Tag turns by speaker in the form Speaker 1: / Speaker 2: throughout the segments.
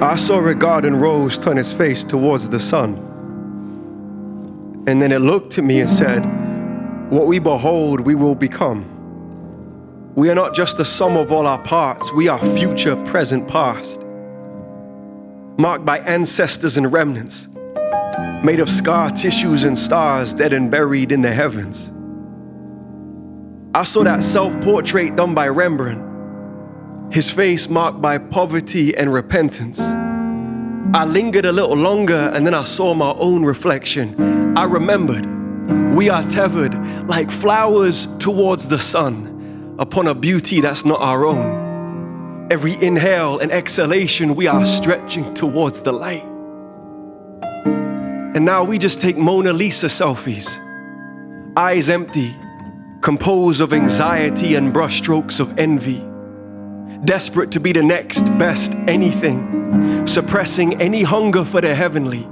Speaker 1: I saw a garden rose turn its face towards the sun. And then it looked at me and said, what we behold, we will become. We are not just the sum of all our parts, we are future, present, past. Marked by ancestors and remnants, made of scar tissues and stars dead and buried in the heavens. I saw that self-portrait done by Rembrandt, his face marked by poverty and repentance. I lingered a little longer and then I saw my own reflection. I remembered, we are tethered like flowers towards the sun upon a beauty that's not our own. Every inhale and exhalation, we are stretching towards the light. And now we just take Mona Lisa selfies, eyes empty, composed of anxiety and brushstrokes of envy, desperate to be the next best anything, suppressing any hunger for the heavenly,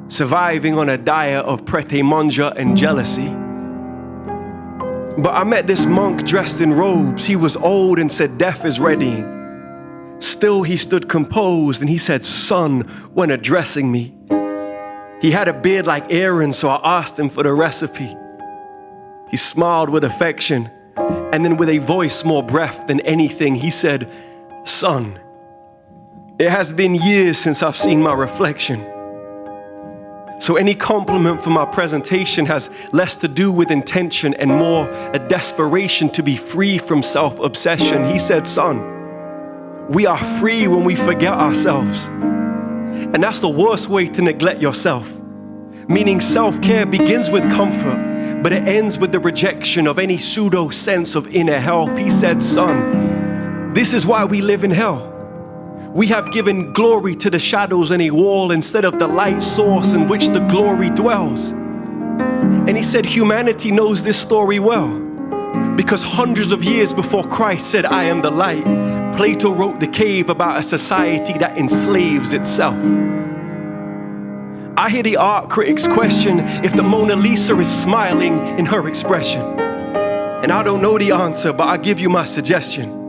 Speaker 1: surviving on a diet of pret-a-manger and jealousy. But I met this monk dressed in robes. He was old and said death is readying. Still he stood composed and he said, son, when addressing me. He had a beard like Aaron, so I asked him for the recipe. He smiled with affection, and then with a voice more breath than anything, he said, son, it has been years since I've seen my reflection. So any compliment for my presentation has less to do with intention and more a desperation to be free from self-obsession. He said, son, we are free when we forget ourselves. And that's the worst way to neglect yourself. Meaning self-care begins with comfort, but it ends with the rejection of any pseudo sense of inner health. He said, son, this is why we live in hell. We have given glory to the shadows in a wall instead of the light source in which the glory dwells. And he said humanity knows this story well, because hundreds of years before Christ said, I am the light, Plato wrote The Cave about a society that enslaves itself. I hear the art critics question if the Mona Lisa is smiling in her expression. And I don't know the answer, but I'll give you my suggestion.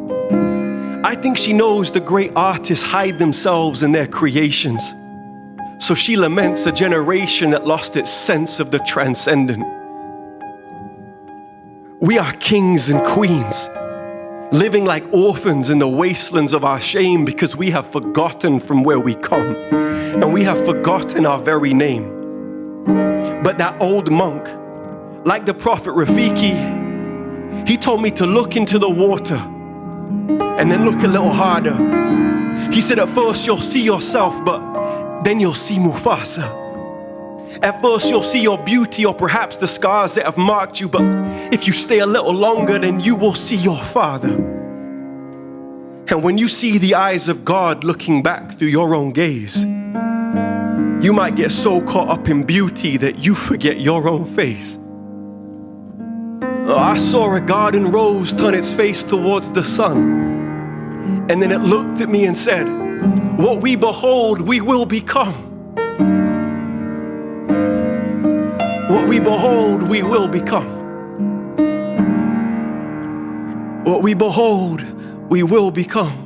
Speaker 1: I think she knows the great artists hide themselves in their creations. So she laments a generation that lost its sense of the transcendent. We are kings and queens, living like orphans in the wastelands of our shame because we have forgotten from where we come, and we have forgotten our very name. But that old monk, like the prophet Rafiki, he told me to look into the water and then look a little harder. He said, at first you'll see yourself, but then you'll see Mufasa. At first you'll see your beauty or perhaps the scars that have marked you, but if you stay a little longer, then you will see your father. And when you see the eyes of God looking back through your own gaze, you might get so caught up in beauty that you forget your own face. I saw a garden rose turn its face towards the sun. And then it looked at me and said, what we behold, we will become. What we behold, we will become. What we behold, we will become.